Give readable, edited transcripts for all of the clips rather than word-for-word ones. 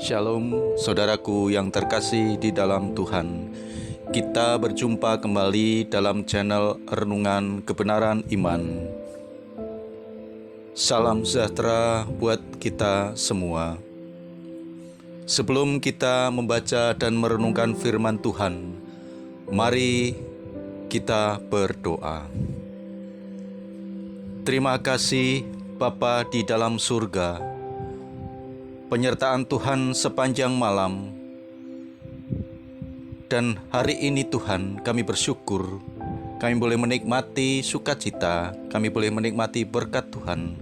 Shalom, saudaraku yang terkasih di dalam Tuhan. Kita berjumpa kembali dalam channel Renungan Kebenaran Iman. Salam sejahtera buat kita semua. Sebelum kita membaca dan merenungkan firman Tuhan, mari kita berdoa. Terima kasih Bapa di dalam surga, penyertaan Tuhan sepanjang malam. Dan hari ini Tuhan, kami bersyukur kami boleh menikmati sukacita, kami boleh menikmati berkat Tuhan.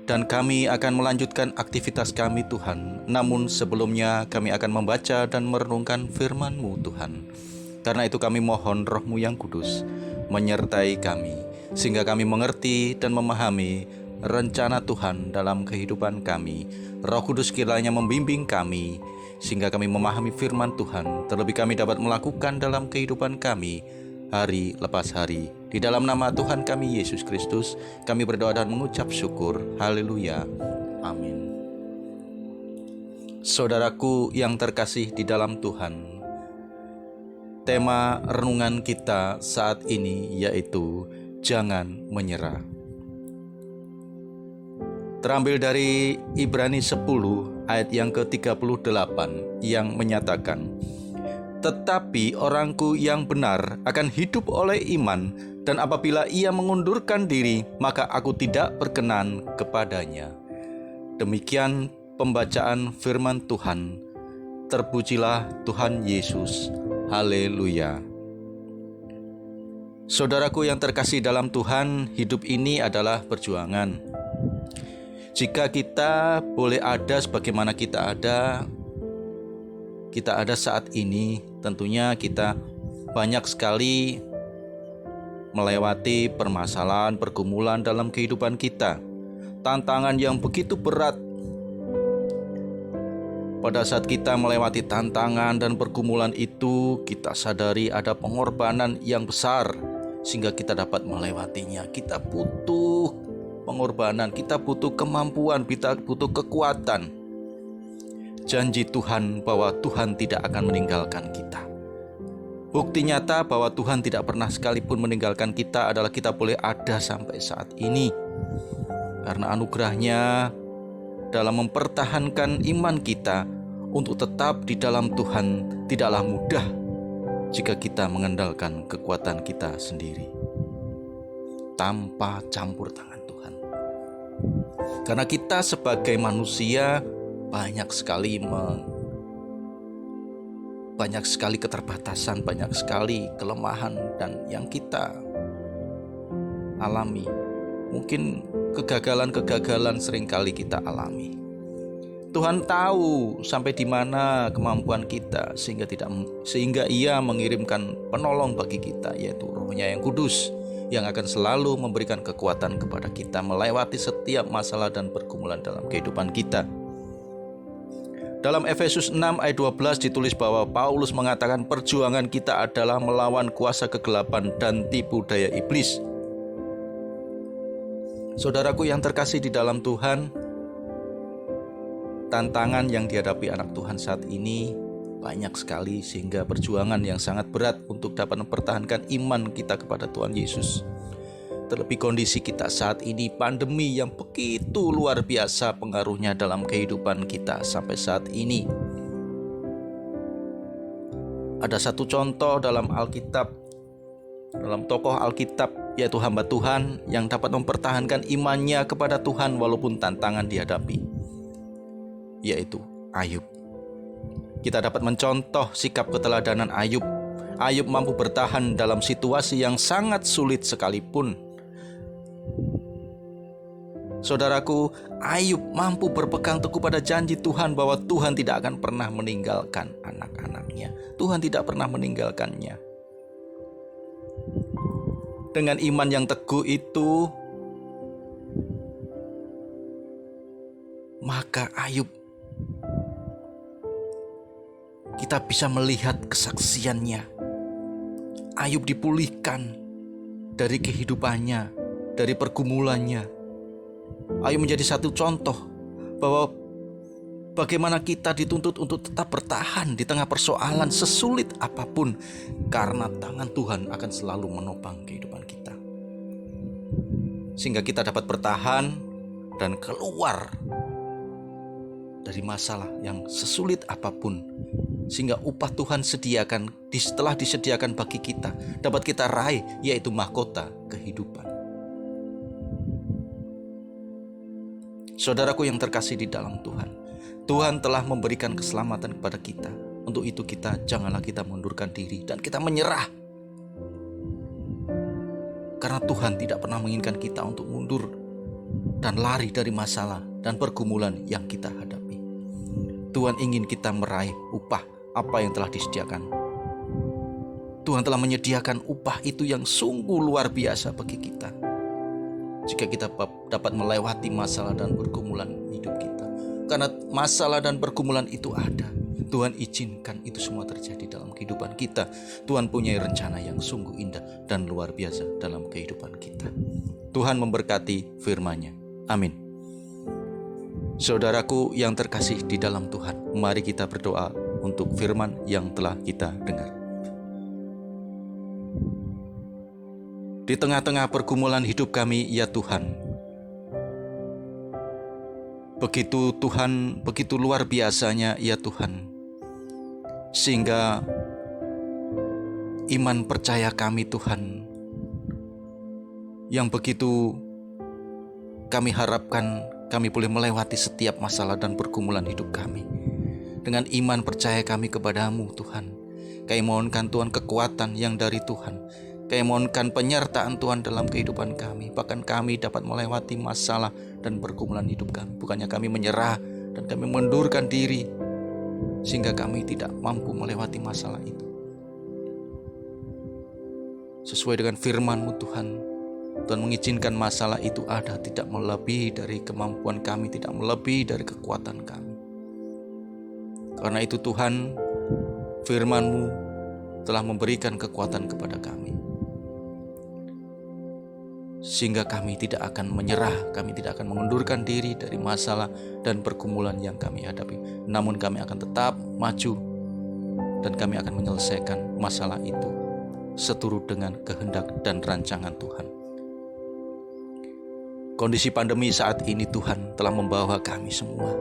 Dan kami akan melanjutkan aktivitas kami Tuhan. Namun sebelumnya kami akan membaca dan merenungkan firman-Mu Tuhan. Karena itu kami mohon Roh-Mu yang kudus menyertai kami, sehingga kami mengerti dan memahami rencana Tuhan dalam kehidupan kami. Roh Kudus kiranya membimbing kami, sehingga kami memahami firman Tuhan, terlebih kami dapat melakukan dalam kehidupan kami hari lepas hari. Di dalam nama Tuhan kami Yesus Kristus, kami berdoa dan mengucap syukur. Haleluya. Amin. Saudaraku yang terkasih di dalam Tuhan, tema renungan kita saat ini yaitu jangan menyerah. Terambil dari Ibrani 10 ayat yang ke-38 yang menyatakan, "Tetapi orangku yang benar akan hidup oleh iman, dan apabila ia mengundurkan diri, maka aku tidak berkenan kepadanya." Demikian pembacaan firman Tuhan. Terpujilah Tuhan Yesus. Haleluya. Saudaraku yang terkasih dalam Tuhan, hidup ini adalah perjuangan. Jika kita boleh ada sebagaimana kita ada saat ini, tentunya kita banyak sekali melewati permasalahan, pergumulan dalam kehidupan kita. Tantangan yang begitu berat. Pada saat kita melewati tantangan dan pergumulan itu, kita sadari ada pengorbanan yang besar sehingga kita dapat melewatinya. Kita butuh pengorbanan, kita butuh kemampuan, kita butuh kekuatan. Janji Tuhan bahwa Tuhan tidak akan meninggalkan kita. Bukti nyata bahwa Tuhan tidak pernah sekalipun meninggalkan kita adalah kita boleh ada sampai saat ini. Karena anugerahnya dalam mempertahankan iman kita untuk tetap di dalam Tuhan tidaklah mudah jika kita mengandalkan kekuatan kita sendiri tanpa campur tangan Tuhan. Karena kita sebagai manusia banyak sekali keterbatasan, banyak sekali kelemahan dan yang kita alami. Mungkin kegagalan seringkali kita alami. Tuhan tahu sampai di mana kemampuan kita sehingga Ia mengirimkan penolong bagi kita, yaitu Roh-Nya yang kudus, yang akan selalu memberikan kekuatan kepada kita melewati setiap masalah dan pergumulan dalam kehidupan kita. Dalam Efesus 6 ayat 12 ditulis bahwa Paulus mengatakan perjuangan kita adalah melawan kuasa kegelapan dan tipu daya iblis. Saudaraku yang terkasih di dalam Tuhan, tantangan yang dihadapi anak Tuhan saat ini banyak sekali, sehingga perjuangan yang sangat berat untuk dapat mempertahankan iman kita kepada Tuhan Yesus. Terlebih kondisi kita saat ini, pandemi yang begitu luar biasa pengaruhnya dalam kehidupan kita sampai saat ini. Ada satu contoh dalam Alkitab, dalam tokoh Alkitab, yaitu hamba Tuhan yang dapat mempertahankan imannya kepada Tuhan walaupun tantangan dihadapi, yaitu Ayub. Kita dapat mencontoh sikap keteladanan Ayub. Ayub mampu bertahan dalam situasi yang sangat sulit sekalipun. Saudaraku, Ayub mampu berpegang teguh pada janji Tuhan bahwa Tuhan tidak akan pernah meninggalkan anak-anaknya. Tuhan tidak pernah meninggalkannya. Dengan iman yang teguh itu, maka Ayub, kita bisa melihat kesaksiannya. Ayub dipulihkan dari kehidupannya, dari pergumulannya. Ayub menjadi satu contoh bahwa Bagaimana kita dituntut untuk tetap bertahan di tengah persoalan sesulit apapun, karena tangan Tuhan akan selalu menopang kehidupan kita. Sehingga kita dapat bertahan dan keluar dari masalah yang sesulit apapun. Sehingga upah Tuhan telah disediakan bagi kita, dapat kita raih, yaitu mahkota kehidupan. Saudaraku yang terkasih di dalam Tuhan, Tuhan telah memberikan keselamatan kepada kita. Untuk itu janganlah kita mundurkan diri dan kita menyerah. Karena Tuhan tidak pernah menginginkan kita untuk mundur dan lari dari masalah dan pergumulan yang kita hadapi. Tuhan ingin kita meraih upah apa yang telah disediakan. Tuhan telah menyediakan upah itu yang sungguh luar biasa bagi kita. Jika kita dapat melewati masalah dan pergumulan hidup kita. Karena masalah dan pergumulan itu ada. Tuhan izinkan itu semua terjadi dalam kehidupan kita. Tuhan punya rencana yang sungguh indah dan luar biasa dalam kehidupan kita. Tuhan memberkati firman-Nya. Amin. Saudaraku yang terkasih di dalam Tuhan, mari kita berdoa untuk firman yang telah kita dengar. Di tengah-tengah pergumulan hidup kami, ya Tuhan, begitu luar biasanya, ya Tuhan, sehingga iman percaya kami, Tuhan, yang begitu kami harapkan kami boleh melewati setiap masalah dan pergumulan hidup kami. Dengan iman percaya kami kepadamu, Tuhan. Kami mohonkan Tuhan kekuatan yang dari Tuhan. Kami mohonkan penyertaan Tuhan dalam kehidupan kami. Bahkan kami dapat melewati masalah dan pergumulan hidup kami. Bukannya kami menyerah dan kami mundurkan diri, sehingga kami tidak mampu melewati masalah itu. Sesuai dengan firman-Mu, Tuhan, Tuhan mengizinkan masalah itu ada, tidak melebihi dari kemampuan kami, tidak melebihi dari kekuatan kami. Karena itu Tuhan, firman-Mu telah memberikan kekuatan kepada kami, sehingga kami tidak akan menyerah, kami tidak akan mengundurkan diri dari masalah dan pergumulan yang kami hadapi. Namun kami akan tetap maju dan kami akan menyelesaikan masalah itu seturut dengan kehendak dan rancangan Tuhan. Kondisi pandemi saat ini, Tuhan, telah membawa kami semua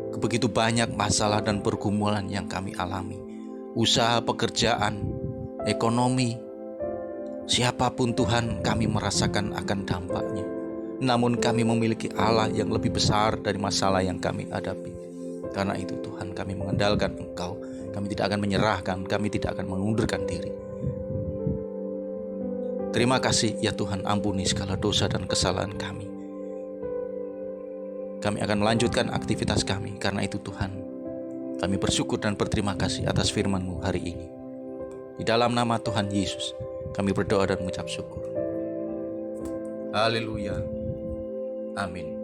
ke begitu banyak masalah dan pergumulan yang kami alami. Usaha, pekerjaan, ekonomi, siapapun Tuhan, kami merasakan akan dampaknya. Namun kami memiliki Allah yang lebih besar dari masalah yang kami hadapi. Karena itu Tuhan, kami mengandalkan Engkau. Kami tidak akan menyerahkan, kami tidak akan mengundurkan diri. Terima kasih ya Tuhan, ampuni segala dosa dan kesalahan kami. Kami akan melanjutkan aktivitas kami. Karena itu Tuhan, kami bersyukur dan berterima kasih atas firman-Mu hari ini. Di dalam nama Tuhan Yesus, kami berdoa dan mengucap syukur. Haleluya. Amin.